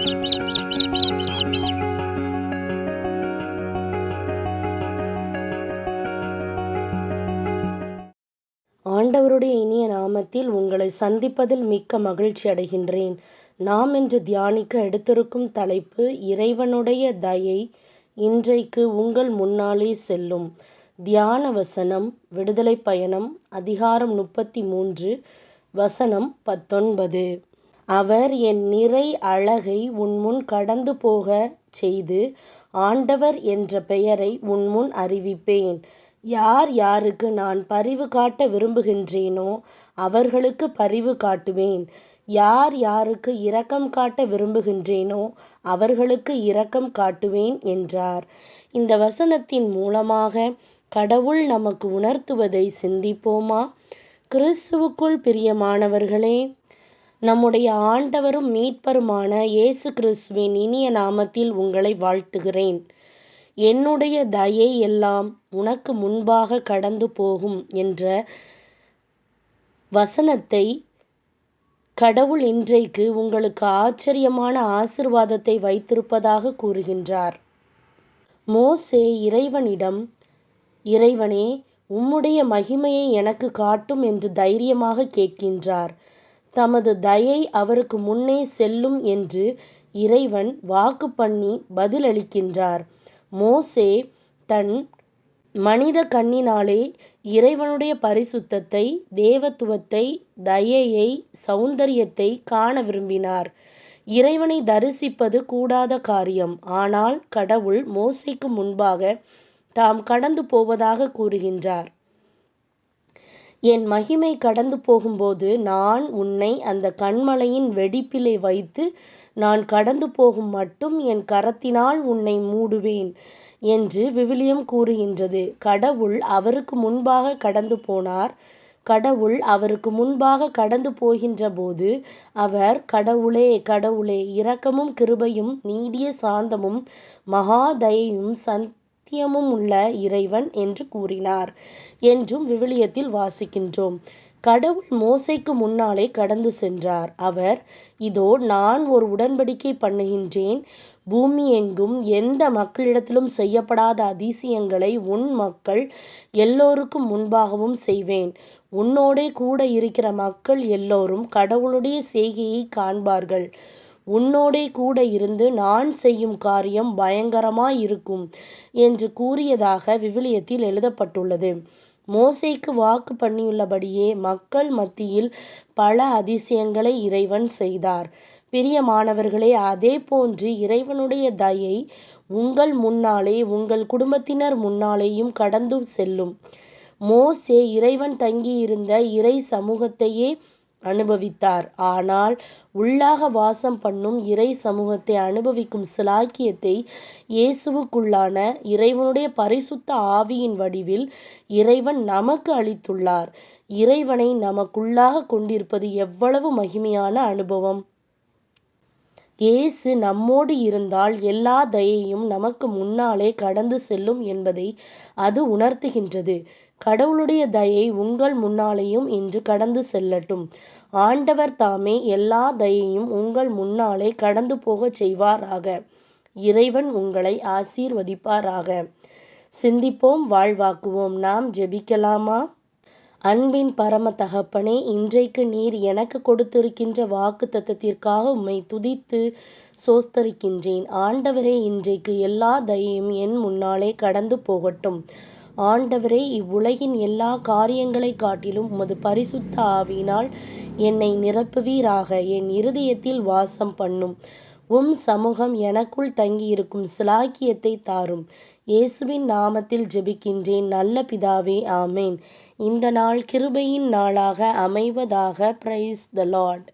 ஆண்டவருடைய இனிய நாமத்தில் உங்களை சந்திப்பதில் மிக்க மகிழ்ச்சி அடைகின்றேன். நாம் இன்று தியானிக்க எடுத்திருக்கும் தலைப்பு இறைவனுடைய தயை இன்றைக்கு உங்கள் முன்னாலே செல்லும். தியான வசனம் விடுதலை பயணம் அதிகாரம் 33 வசனம் 19. அவர் என் நிறை அழகை உன்முன் கடந்து போக செய்து ஆண்டவர் என்ற பெயரை உன்முன் அறிவிப்பேன். யார் யாருக்கு நான் பரிவு காட்ட விரும்புகின்றேனோ அவர்களுக்கு பரிவு காட்டுவேன். யார் யாருக்கு இரக்கம் காட்ட விரும்புகின்றேனோ அவர்களுக்கு இரக்கம் காட்டுவேன் என்றார். இந்த வசனத்தின் மூலமாக கடவுள் நமக்கு உணர்த்துவதை சிந்திப்போமா? கிறிஸ்துவுக்குள் பிரியமானவர்களே, நம்முடைய ஆண்டவரும் மீட்பருமான இயேசு கிறிஸ்துவின் இனிய நாமத்தில் உங்களை வாழ்த்துகிறேன். என்னுடைய தயை எல்லாம் உனக்கு முன்பாக கடந்து போகும் என்ற வசனத்தை கடவுள் இன்றைக்கு உங்களுக்கு ஆச்சரியமான ஆசீர்வாதத்தை வைத்திருப்பதாக கூறுகின்றார். மோசே இறைவனிடம், இறைவனே, உம்முடைய மகிமையை எனக்கு காட்டும் என்று தைரியமாக கேட்கின்றார். தமது தயை அவருக்கு முன்னே செல்லும் என்று இறைவன் வாக்கு பண்ணி பதிலளிக்கின்றார். மோசே தன் மனித கண்ணினாலே இறைவனுடைய பரிசுத்தத்தை, தேவத்துவத்தை, தயையை, சௌந்தரியத்தை காண விரும்பினார். இறைவனை தரிசிப்பது கூடாத காரியம். ஆனால் கடவுள் மோசேக்கு முன்பாக தாம் கடந்து போவதாக கூறுகின்றார். என் மகிமை கடந்து போகும்போது நான் உன்னை அந்த கன்மலையின் வெடிப்பிலே வைத்து நான் கடந்து போகும் மட்டும் என் கரத்தினால் உன்னை மூடுவேன் என்று விவிலியம் கூறுகின்றது. கடவுள் அவருக்கு முன்பாக கடந்து போனார். கடவுள் அவருக்கு முன்பாக கடந்து போகின்ற போது அவர், கடவுளே, கடவுளே, இரக்கமும் கிருபையும் நீடிய சாந்தமும் மகா தயையும் சத்தியமும் உள்ள இறைவன் என்று கூறினார் என்றும் விவிலியத்தில் வாசிக்கின்றோம். கடவுள் மோசேக்கு முன்னாலே கடந்து சென்றார். அவர், இதோ நான் ஒரு உடன்படிக்கை பண்ணுகின்றேன். பூமி எங்கும் எந்த மக்களிடத்திலும் செய்யப்படாத அதிசயங்களை உன் மக்கள் எல்லோருக்கும் முன்பாகவும் செய்வேன். உன்னோடே கூட இருக்கிற மக்கள் எல்லோரும் கடவுளுடைய செய்கையை காண்பார்கள். உன்னோடே கூட இருந்து நான் செய்யும் காரியம் பயங்கரமாயிருக்கும் என்று கூறியதாக விவிலியத்தில் எழுதப்பட்டுள்ளது. மோசேக்கு வாக்கு பண்ணியுள்ளபடியே மக்கள் மத்தியில் பல அதிசயங்களை இறைவன் செய்தார். பிரியமானவர்களே, அதே போன்று இறைவனுடைய தயை உங்கள் முன்னாலே, உங்கள் குடும்பத்தினர் முன்னாலேயும் கடந்து செல்லும். மோசே இறைவன் தங்கியிருந்த இறை சமூகத்தையே அனுபவித்தார். ஆனால் உள்ளாக வாசம் பண்ணும் இறை சமூகத்தை அனுபவிக்கும் சிலாக்கியத்தை இயேசுவுக்குள்ளான இறைவனுடைய பரிசுத்த ஆவியின் வடிவில் இறைவன் நமக்கு அளித்துள்ளார். இறைவனை நமக்குள்ளாக கொண்டிருப்பது எவ்வளவு மகிமையான அனுபவம்! இயேசு நம்மோடு இருந்தால் எல்லா தயையும் நமக்கு முன்னாலே கடந்து செல்லும் என்பதை அது உணர்த்துகின்றது. கடவுளுடைய தயை உங்கள் முன்னாலேயும் இன்று கடந்து செல்லட்டும். ஆண்டவர் தாமே எல்லா தயையும் உங்கள் முன்னாலே கடந்து போகச் செய்வாராக. இறைவன் உங்களை ஆசீர்வதிப்பாராக. சிந்திப்போம், வாழ்வாக்குவோம். நாம் ஜெபிக்கலாமா? அன்பின் பரம தகப்பனே, இன்றைக்கு நீர் எனக்கு கொடுத்திருக்கின்ற வாக்குத்தத்தத்திற்காக உம்மை துதித்து சோஸ்தரிக்கின்றேன். ஆண்டவரே, இன்றைக்கு எல்லா தயையும் என் முன்னாலே கடந்து போகட்டும். ஆண்டவரே, இவ்வுலகின் எல்லா காரியங்களை காட்டிலும் உமது பரிசுத்த ஆவியினால் என்னை நிரப்புவீராக. என் இருதயத்தில் வாசம் பண்ணும். உம் சமூகம் எனக்குள் தங்கியிருக்கும் சிலாக்கியத்தை தாரும். இயேசுவின் நாமத்தில் ஜெபிக்கின்றேன் நல்ல பிதாவே, ஆமேன். இந்த நாள் கிருபையின் நாளாக அமைவதாக. Praise the Lord.